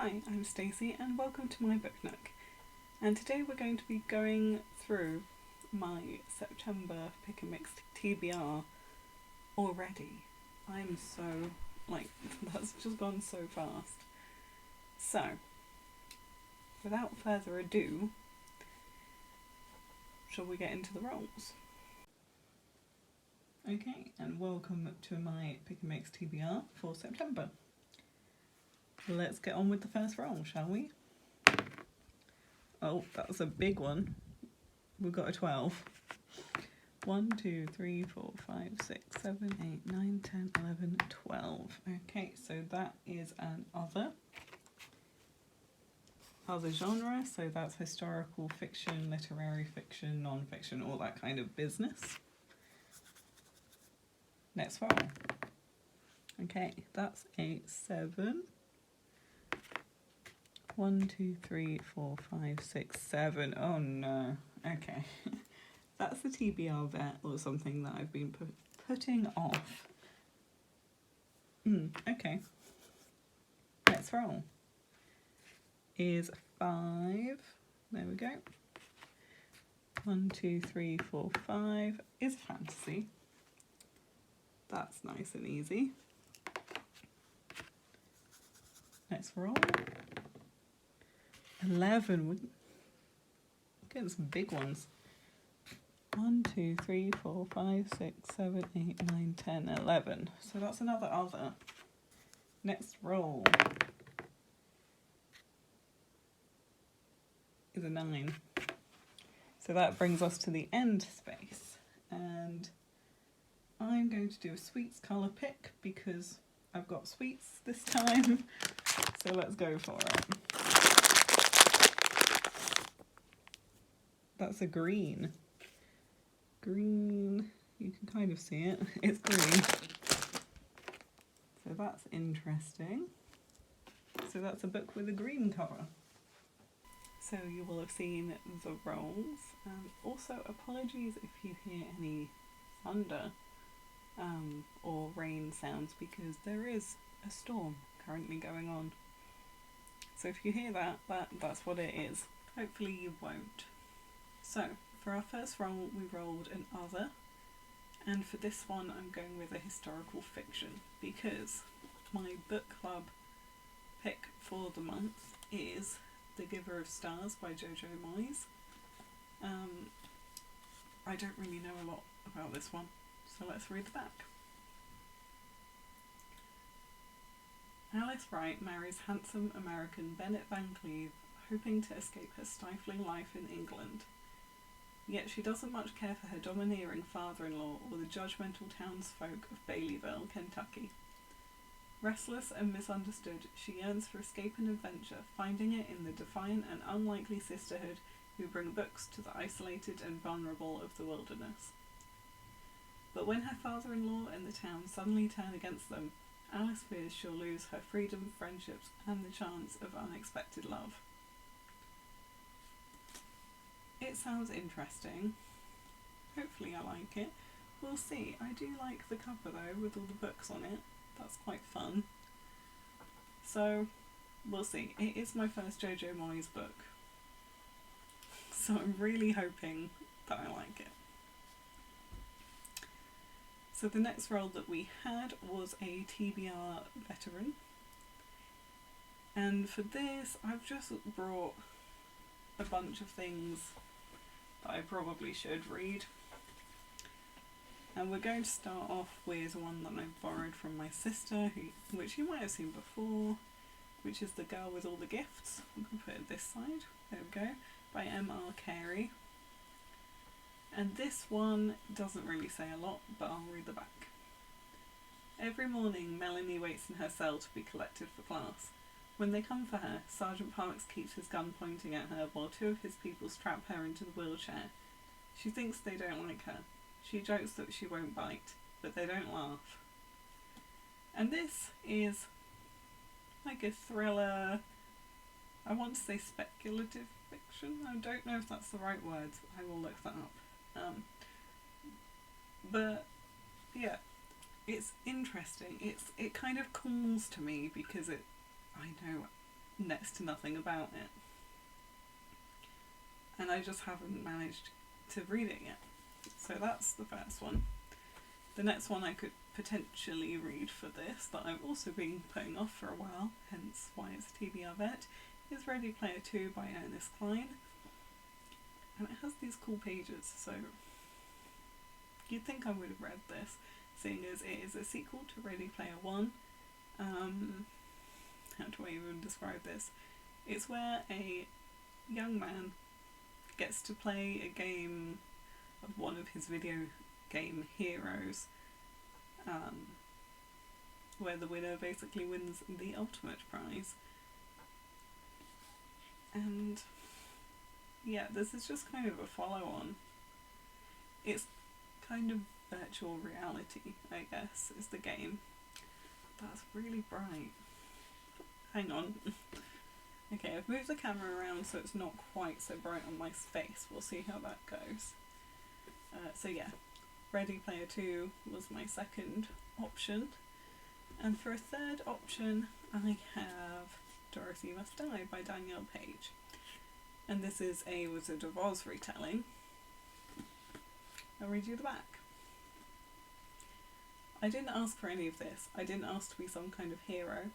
Hi, I'm Stacey and welcome to my Book Nook. And today we're going to be going through my September Pick and Mix TBR already. I'm so, that's just gone so fast. So, without further ado, shall we get into the rolls? Okay, and welcome to my Pick and Mix TBR for September. Let's get on with the first roll, shall we? Oh, that's a big one. We've got a 12. 1, 2, 3, 4, 5, 6, 7, 8, 9, 10, 11, 12. Okay, so that is an other genre, so that's historical fiction, literary fiction, non-fiction, all that kind of business. Next roll. Okay, that's a 7. 1, 2, 3, 4, 5, 6, 7. Oh no. Okay. That's the TBR vet or something that I've been putting off. Okay. Next roll is 5. There we go. 1, 2, 3, 4, 5 is fantasy. That's nice and easy. Next roll. 11. We're getting some big ones. 1, 2, 3, 4, 5, 6, 7, 8, 9, 10, 11. So that's another other. Next roll is a 9. So that brings us to the end space. And I'm going to do a sweets colour pick because I've got sweets this time. So let's go for it. That's a green. Green, you can kind of see it. It's green. So that's interesting. So that's a book with a green cover. So you will have seen the rolls. Also, apologies if you hear any thunder or rain sounds because there is a storm currently going on. So if you hear that's what it is. Hopefully you won't. So, for our first roll, we rolled an other, and for this one I'm going with a historical fiction, because my book club pick for the month is The Giver of Stars by Jojo Moyes. I don't really know a lot about this one, so let's read the back. Alice Wright marries handsome American Bennett Van Cleve, hoping to escape her stifling life in England. Yet she doesn't much care for her domineering father-in-law or the judgmental townsfolk of Baileyville, Kentucky. Restless and misunderstood, she yearns for escape and adventure, finding it in the defiant and unlikely sisterhood who bring books to the isolated and vulnerable of the wilderness. But when her father-in-law and the town suddenly turn against them, Alice fears she'll lose her freedom, friendships, and the chance of unexpected love. It sounds interesting. Hopefully I like it. We'll see. I do like the cover though, with all the books on it. That's quite fun. So, we'll see. It is my first Jojo Moyes book. So I'm really hoping that I like it. So the next roll that we had was a TBR Veteran. And for this, I've just brought a bunch of things that I probably should read. And we're going to start off with one that I borrowed from my sister, which you might have seen before, which is The Girl with All the Gifts. I'm going to put it this side. There we go. By M.R. Carey. And this one doesn't really say a lot, but I'll read the back. Every morning, Melanie waits in her cell to be collected for class. When they come for her, Sergeant Parks keeps his gun pointing at her while 2 of his people strap her into the wheelchair. She thinks they don't like her. She jokes that she won't bite, but they don't laugh. And this is like a thriller, I want to say speculative fiction. I don't know if that's the right word. I will look that up. But yeah, it's interesting. It kind of calls to me because I know next to nothing about it. And I just haven't managed to read it yet. So that's the first one. The next one I could potentially read for this, that I've also been putting off for a while, hence why it's TBR Vet, is Ready Player 2 by Ernest, Cline. And it has these cool pages, so you'd think I would have read this, seeing as it is a sequel to Ready Player 1. How do I even describe this? It's where a young man gets to play a game of one of his video game heroes, where the winner basically wins the ultimate prize. And yeah, this is just kind of a follow-on. It's kind of virtual reality, I guess, is the game. That's really bright. Hang on. Okay, I've moved the camera around so it's not quite so bright on my face. We'll see how that goes. So yeah, Ready Player 2 was my second option. And for a third option, I have Dorothy Must Die by Danielle, Paige. And this is a Wizard of Oz retelling. I'll read you the back. I didn't ask for any of this. I didn't ask to be some kind of hero.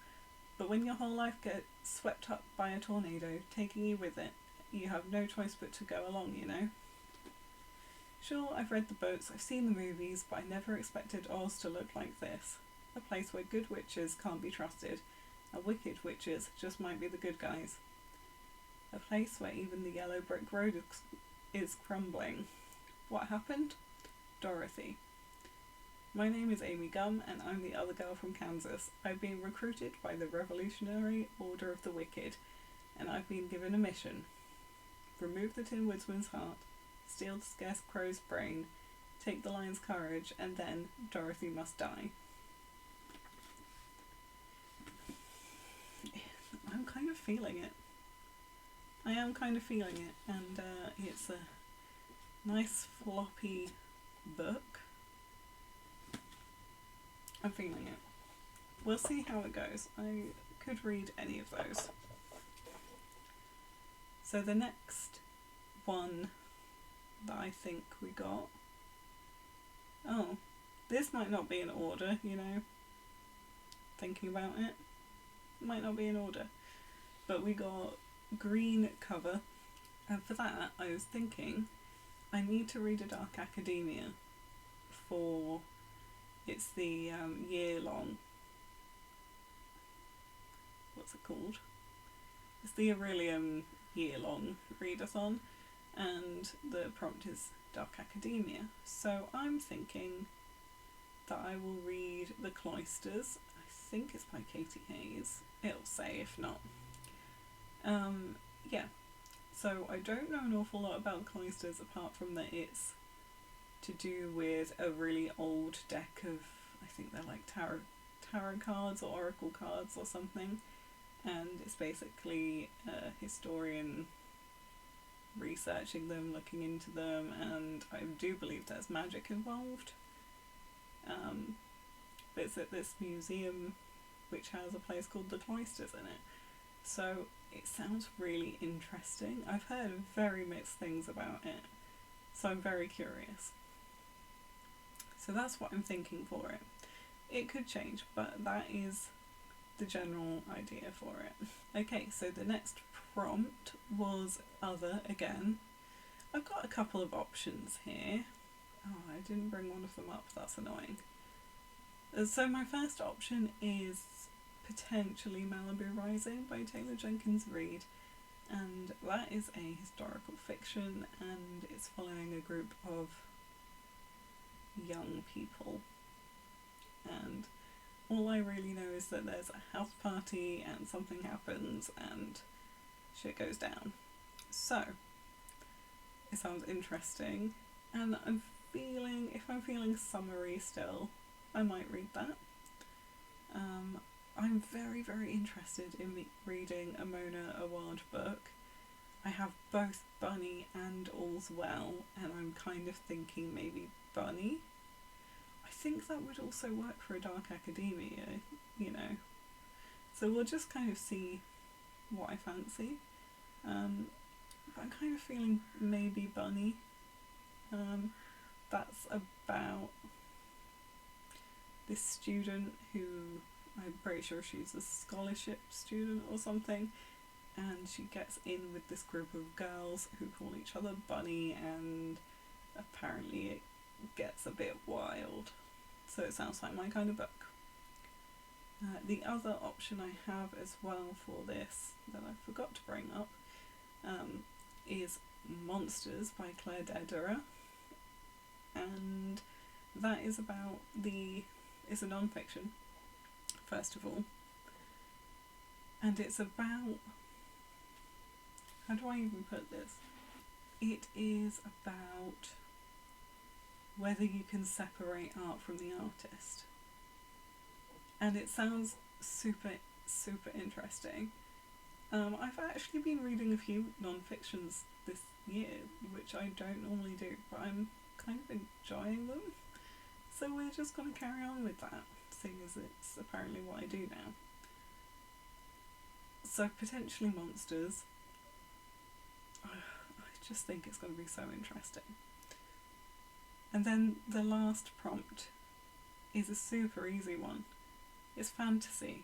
But when your whole life gets swept up by a tornado, taking you with it, you have no choice but to go along, you know? Sure, I've read the books, I've seen the movies, but I never expected Oz to look like this. A place where good witches can't be trusted, and wicked witches just might be the good guys. A place where even the yellow brick road is crumbling. What happened? Dorothy. My name is Amy Gum, and I'm the other girl from Kansas. I've been recruited by the Revolutionary Order of the Wicked, and I've been given a mission. Remove the Tin Woodsman's heart, steal the Scarecrow's brain, take the lion's courage, and then Dorothy must die. I'm kind of feeling it. I am kind of feeling it, and it's a nice floppy book. I'm feeling it. We'll see how it goes. I could read any of those. So the next one that I think we got... Oh, this might not be in order, you know. Thinking about it. Might not be in order. But we got green cover. And for that, I was thinking I need to read A Dark Academia for... It's the year-long... What's it called? It's the Aurelium year-long readathon, and the prompt is Dark Academia. So I'm thinking that I will read The Cloisters. I think it's by Katy Hayes. It'll say if not. Yeah. So I don't know an awful lot about Cloisters apart from that it's to do with a really old deck of, I think they're like tarot cards or oracle cards or something, and it's basically a historian researching them, looking into them, and I do believe there's magic involved. But it's at this museum which has a place called the Cloisters in it, so it sounds really interesting. I've heard very mixed things about it, so I'm very curious. So that's what I'm thinking for it. It could change, but that is the general idea for it. Okay, so the next prompt was other again. I've got a couple of options here. Oh, I didn't bring one of them up, that's annoying. So my first option is potentially Malibu Rising by Jenkins, Reid, and that is a historical fiction, and it's following a group of young people, and all I really know is that there's a house party and something happens and shit goes down. So it sounds interesting, and if I'm feeling summery still, I might read that. I'm very, very interested in reading a Mona Awad book. I have both Bunny and All's Well, and I'm kind of thinking maybe Bunny. I think that would also work for A Dark Academia, you know. So we'll just kind of see what I fancy. But I'm kind of feeling maybe Bunny. That's about this student who, I'm pretty sure she's a scholarship student or something, and she gets in with this group of girls who call each other Bunny, and apparently it gets a bit wild. So it sounds like my kind of book. The other option I have as well for this that I forgot to bring up is Monsters by Claire Dederer, and that is about it's a non-fiction, first of all, and it's about, how do I even put this? It is about whether you can separate art from the artist. And it sounds super, super interesting. I've actually been reading a few non-fictions this year, which I don't normally do, but I'm kind of enjoying them. So we're just going to carry on with that, seeing as it's apparently what I do now. So potentially Monsters. I just think it's going to be so interesting. And then the last prompt is a super easy one. It's fantasy,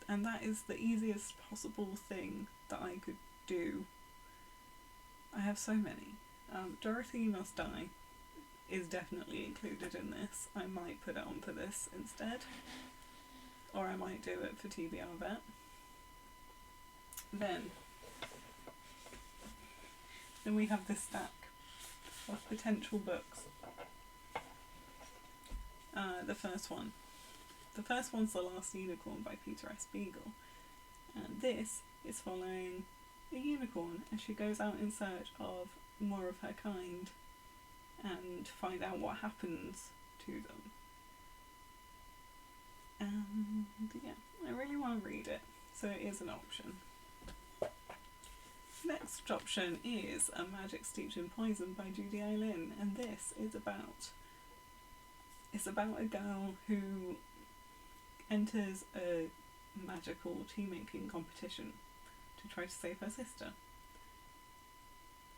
and that is the easiest possible thing that I could do. I have so many. Dorothy Must Die is definitely included in this. I might put it on for this instead, or I might do it for TBR Vet. Then we have this stack of potential books. The first one's The Last Unicorn by Peter S. Beagle, and this is following a unicorn as she goes out in search of more of her kind and find out what happens to them. And yeah, I really want to read it, so it is an option. Next option is A Magic Steeped in Poison by Judy, and this is about a girl who enters a magical tea making competition to try to save her sister.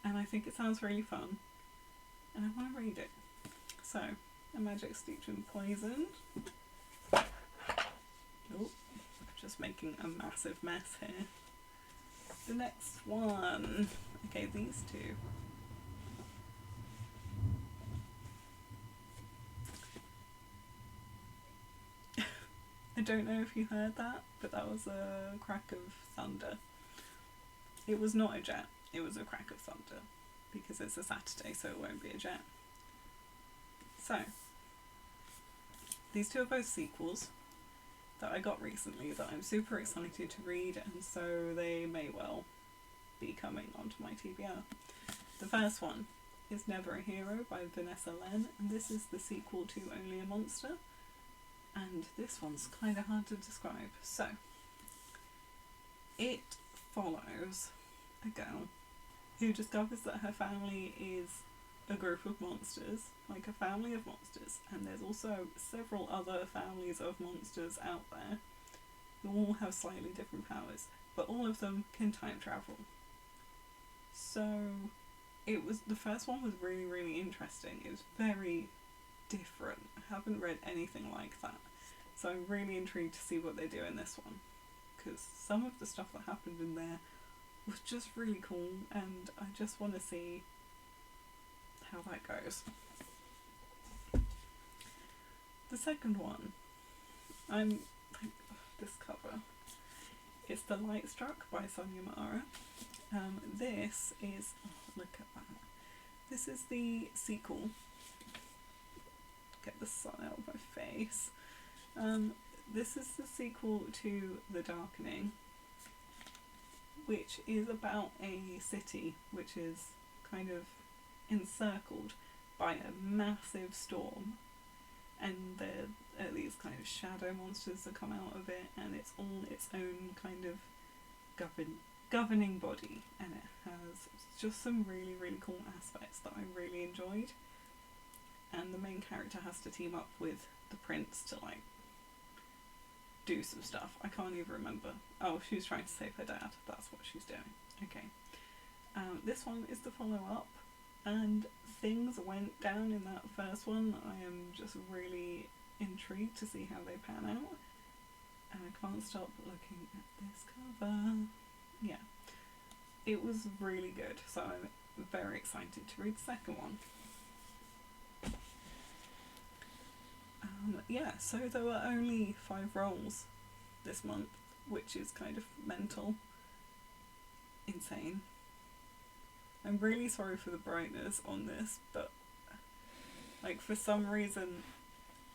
And I think it sounds really fun, and I want to read it. So, A Magic Steeped in Poison. Oh, just making a massive mess here. The next one. Okay, these two. I don't know if you heard that, but that was a crack of thunder. It was not a jet, it was a crack of thunder, because it's a Saturday, so it won't be a jet. So, these two are both sequels that I got recently that I'm super excited to read, and so they may well be coming onto my TBR. The first one is Never a Hero by Vanessa, and this is the sequel to Only a Monster. And this one's kind of hard to describe. So, it follows a girl who discovers that her family is a group of monsters, like a family of monsters, and there's also several other families of monsters out there who all have slightly different powers, but all of them can time travel. So, the first one was really, really interesting. It was very different. I haven't read anything like that, so I'm really intrigued to see what they do in this one, because some of the stuff that happened in there was just really cool, and I just want to see how that goes. The second one, this cover, it's The Lightstruck by Sunya. This is, look at that, this is the sequel. Get the sun out of my face. This is the sequel to The Darkening, which is about a city which is kind of encircled by a massive storm, and there are these kind of shadow monsters that come out of it, and it's all its own kind of governing body, and it has just some really, really cool aspects that I really enjoyed. And the main character has to team up with the prince to do some stuff. I can't even remember. Oh, she was trying to save her dad. That's what she's doing. Okay. This one is the follow-up, and things went down in that first one. I am just really intrigued to see how they pan out, and I can't stop looking at this cover. Yeah, it was really good, so I'm very excited to read the second one. Yeah, so there were only 5 rolls this month, which is kind of mental. Insane. I'm really sorry for the brightness on this, but like for some reason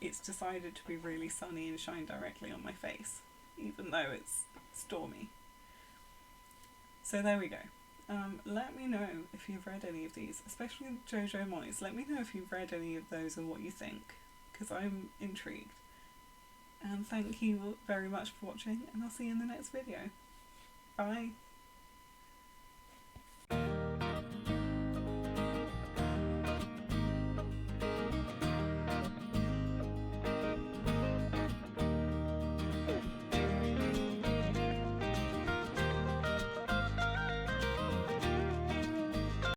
it's decided to be really sunny and shine directly on my face, even though it's stormy. So there we go. Let me know if you've read any of these, especially Jojo Moyes. Let me know if you've read any of those and what you think, because I'm intrigued. And thank you very much for watching, and I'll see you in the next video. Bye!